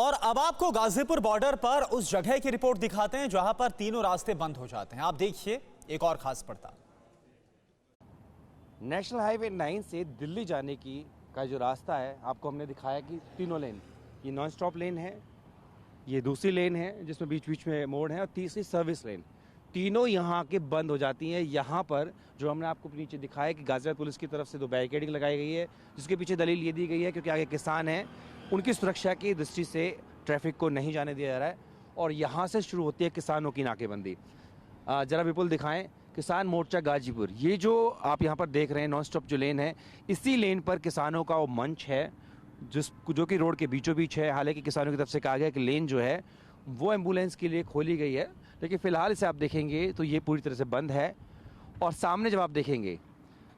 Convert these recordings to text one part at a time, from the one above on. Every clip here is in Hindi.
और अब आपको गाजीपुर बॉर्डर पर उस जगह की रिपोर्ट दिखाते हैं जहां पर तीनों रास्ते बंद हो जाते हैं। आप देखिए एक और खास पड़ताल। नेशनल हाईवे 9 से दिल्ली जाने का जो रास्ता है, आपको हमने दिखाया कि तीनों लेन, ये नॉन स्टॉप लेन है, ये दूसरी लेन है जिसमें बीच बीच में मोड़ है, और तीसरी सर्विस लेन, तीनों यहाँ के बंद हो जाती हैं। यहाँ पर जो हमने आपको नीचे दिखाया कि गाजियाबाद पुलिस की तरफ से 2 बैरिकेडिंग लगाई गई है, जिसके पीछे दलील ये दी गई है क्योंकि आगे किसान हैं, उनकी सुरक्षा की दृष्टि से ट्रैफिक को नहीं जाने दिया जा रहा है। और यहाँ से शुरू होती है किसानों की नाकेबंदी। ज़रा विपुल दिखाएं, किसान मोर्चा गाजीपुर, ये जो आप यहाँ पर देख रहे हैं नॉन स्टॉप जो लेन है, इसी लेन पर किसानों का वो मंच है जो कि रोड के बीचों बीच है। हालांकि किसानों की तरफ से कहा गया कि लेन जो है वो एम्बुलेंस के लिए खोली गई है, लेकिन फ़िलहाल इसे आप देखेंगे तो ये पूरी तरह से बंद है। और सामने जब आप देखेंगे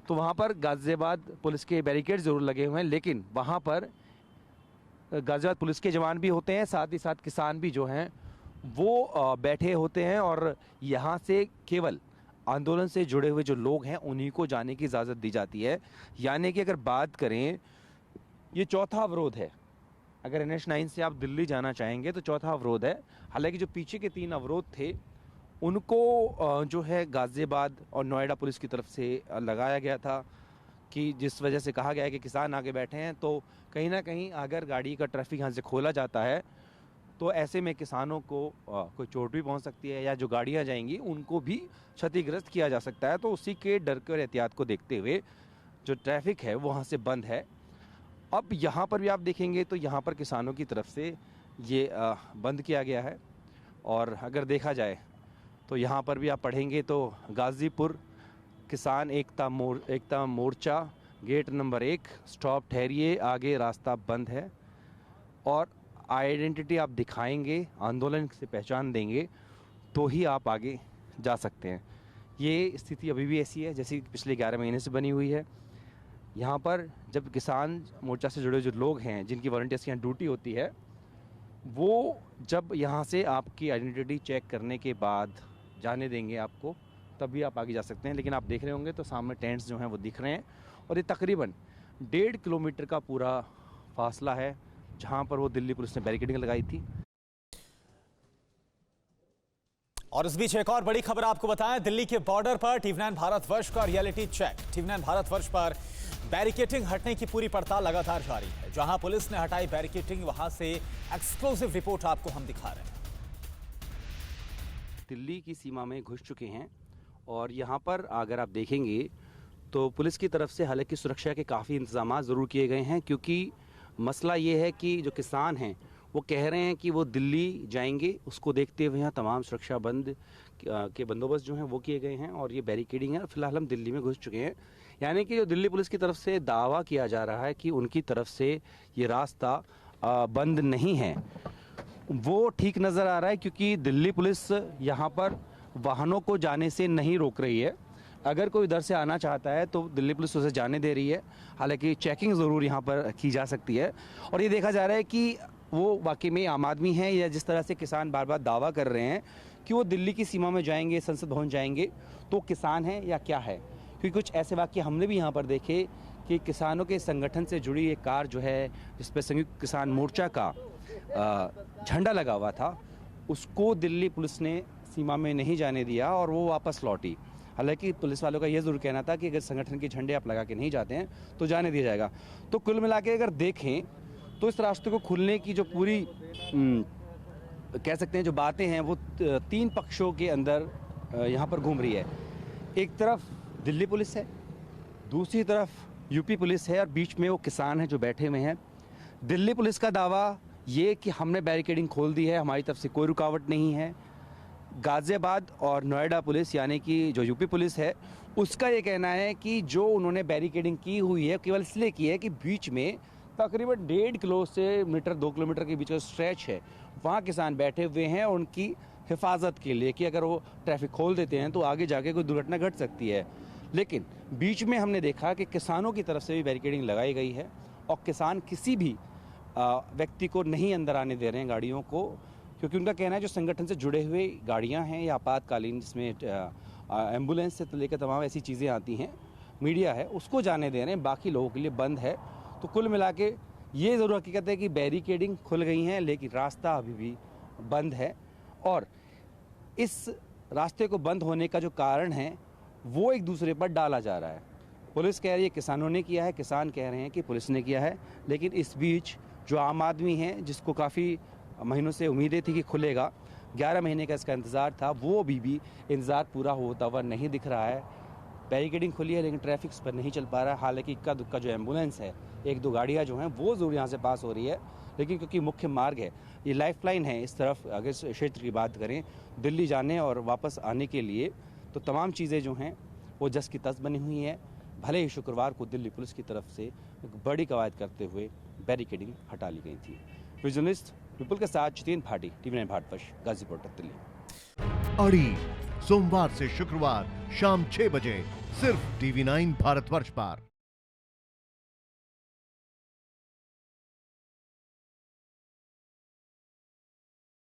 तो वहाँ पर गाजियाबाद पुलिस के बैरिकेड ज़रूर लगे हुए हैं, लेकिन वहाँ पर गाजियाबाद पुलिस के जवान भी होते हैं, साथ ही साथ किसान भी जो हैं वो बैठे होते हैं। और यहाँ से केवल आंदोलन से जुड़े हुए जो लोग हैं उन्हीं को जाने की इजाज़त दी जाती है। यानी कि अगर बात करें, ये चौथा अवरोध है। अगर NH 9 से आप दिल्ली जाना चाहेंगे तो चौथा अवरोध है। हालांकि जो पीछे के 3 अवरोध थे उनको जो है गाजियाबाद और नोएडा पुलिस की तरफ से लगाया गया था, कि जिस वजह से कहा गया है कि किसान आगे बैठे हैं, तो कहीं ना कहीं अगर गाड़ी का ट्रैफिक यहाँ से खोला जाता है तो ऐसे में किसानों को कोई चोट भी पहुँच सकती है, या जो गाड़ियाँ जाएंगी उनको भी क्षतिग्रस्त किया जा सकता है। तो उसी के डर के और एहतियात को देखते हुए जो ट्रैफिक है वो वहाँ से बंद है। अब यहाँ पर भी आप देखेंगे तो यहाँ पर किसानों की तरफ से ये बंद किया गया है। और अगर देखा जाए तो यहाँ पर भी आप पढ़ेंगे तो गाजीपुर किसान एकता मोर्चा गेट नंबर 1 स्टॉप ठहरिए, आगे रास्ता बंद है। और आइडेंटिटी आप दिखाएंगे, आंदोलन से पहचान देंगे तो ही आप आगे जा सकते हैं। ये स्थिति अभी भी ऐसी है जैसी पिछले 11 महीने से बनी हुई है। यहाँ पर जब किसान मोर्चा से जुड़े जो लोग हैं, जिनकी वॉलंटियर्स की यहाँ ड्यूटी होती है, वो जब यहाँ से आपकी आइडेंटिटी चेक करने के बाद जाने देंगे आपको, तभी आप आगे जा सकते हैं। लेकिन आप देख रहे होंगे तो सामने टेंट्स जो हैं वो दिख रहे हैं, और ये तकरीबन 1.5 किलोमीटर का पूरा फासला है जहाँ पर वो दिल्ली पुलिस ने बैरिकेडिंग लगाई थी। और इस बीच एक और बड़ी खबर आपको बताएं, दिल्ली के बॉर्डर पर TV9 भारतवर्ष का रियलिटी चेक। TV9 भारतवर्ष पर बैरिकेडिंग हटने की पूरी पड़ताल लगातार जारी है। जहां पुलिस ने हटाई बैरिकेडिंग, वहां से एक्सक्लूसिव रिपोर्ट आपको हम दिखा रहे हैं। दिल्ली की सीमा में घुस चुके हैं, और यहाँ पर अगर आप देखेंगे तो पुलिस की तरफ से हालांकि सुरक्षा के काफ़ी इंतजाम ज़रूर किए गए हैं, क्योंकि मसला ये है कि जो किसान हैं वो कह रहे हैं कि वो दिल्ली जाएंगे, उसको देखते हुए यहाँ तमाम सुरक्षा बंद के बंदोबस्त जो हैं वो किए गए हैं, और ये बैरिकेडिंग है। फिलहाल हम दिल्ली में घुस चुके हैं। यानी कि जो दिल्ली पुलिस की तरफ से दावा किया जा रहा है कि उनकी तरफ से ये रास्ता बंद नहीं है, वो ठीक नज़र आ रहा है, क्योंकि दिल्ली पुलिस यहाँ पर वाहनों को जाने से नहीं रोक रही है। अगर कोई इधर से आना चाहता है तो दिल्ली पुलिस उसे जाने दे रही है। हालांकि चेकिंग ज़रूर यहाँ पर की जा सकती है, और ये देखा जा रहा है कि वो वाकई में आम आदमी हैं, या जिस तरह से किसान बार बार दावा कर रहे हैं कि वो दिल्ली की सीमा में जाएंगे, संसद भवन जाएंगे, तो किसान हैं या क्या है। क्योंकि कुछ ऐसे वाक़ये हमने भी यहाँ पर देखे कि किसानों के संगठन से जुड़ी एक कार जो है, जिस पर संयुक्त किसान मोर्चा का झंडा लगा हुआ था, उसको दिल्ली पुलिस ने सीमा में नहीं जाने दिया और वो वापस लौटी। हालांकि पुलिस वालों का यह ज़रूर कहना था कि अगर संगठन के झंडे आप लगा के नहीं जाते हैं तो जाने दिया जाएगा। तो कुल मिला के अगर देखें तो इस रास्ते को खुलने की जो पूरी कह सकते हैं जो बातें हैं, वो 3 पक्षों के अंदर यहाँ पर घूम रही है। एक तरफ दिल्ली पुलिस है, दूसरी तरफ यूपी पुलिस है, और बीच में वो किसान हैं जो बैठे हुए हैं। दिल्ली पुलिस का दावा ये कि हमने बैरिकेडिंग खोल दी है, हमारी तरफ से कोई रुकावट नहीं है। गाजियाबाद और नोएडा पुलिस यानी कि जो यूपी पुलिस है, उसका ये कहना है कि जो उन्होंने बैरिकेडिंग की हुई है केवल इसलिए की है कि बीच में तकरीबन 1.5 किलो से 2 किलोमीटर के बीच का स्ट्रेच है, वहाँ किसान बैठे हुए हैं उनकी हिफाजत के लिए, कि अगर वो ट्रैफिक खोल देते हैं तो आगे जाके कोई दुर्घटना घट सकती है। लेकिन बीच में हमने देखा कि किसानों की तरफ से भी बैरिकेडिंग लगाई गई है, और किसान किसी भी व्यक्ति को नहीं अंदर आने दे रहे हैं गाड़ियों को, क्योंकि उनका कहना है जो संगठन से जुड़े हुए गाड़ियां हैं या आपातकालीन, जिसमें एम्बुलेंस से लेकर तमाम ऐसी चीज़ें आती हैं, मीडिया है, उसको जाने दे रहे हैं, बाकी लोगों के लिए बंद है। तो कुल मिला के ये ज़रूर हकीकत है कि बैरिकेडिंग खुल गई हैं, लेकिन रास्ता अभी भी बंद है। और इस रास्ते को बंद होने का जो कारण है वो एक दूसरे पर डाला जा रहा है। पुलिस कह रही है किसानों ने किया है, किसान कह रहे हैं कि पुलिस ने किया है। लेकिन इस बीच जो आम आदमी है, जिसको काफ़ी महीनों से उम्मीदें थी कि खुलेगा, 11 महीने का इसका इंतज़ार था, वो अभी भी इंतज़ार पूरा होता हुआ नहीं दिख रहा है। बैरिकेडिंग खुली है लेकिन ट्रैफिक इस पर नहीं चल पा रहा है। हालांकि इक्का दुक्का जो एम्बुलेंस है, एक दो गाड़ियाँ जो हैं वो ज़रूर यहाँ से पास हो रही है, लेकिन क्योंकि मुख्य मार्ग है, ये लाइफलाइन है इस तरफ, अगर इस क्षेत्र की बात करें दिल्ली जाने और वापस आने के लिए, तो तमाम चीज़ें जो हैं वो जस की तस बनी हुई है। भले ही शुक्रवार को दिल्ली पुलिस की तरफ से एक बड़ी कवायद करते हुए बैरिकेडिंग हटा ली गई थी। जर्नलिस्ट विपुल के साथ जितेंद्र भाटी, टीवी9 भारतवर्ष, गाजीपुर तक दिल्ली। अड़ी सोमवार से शुक्रवार शाम 6 बजे सिर्फ टीवी9 भारतवर्ष पर।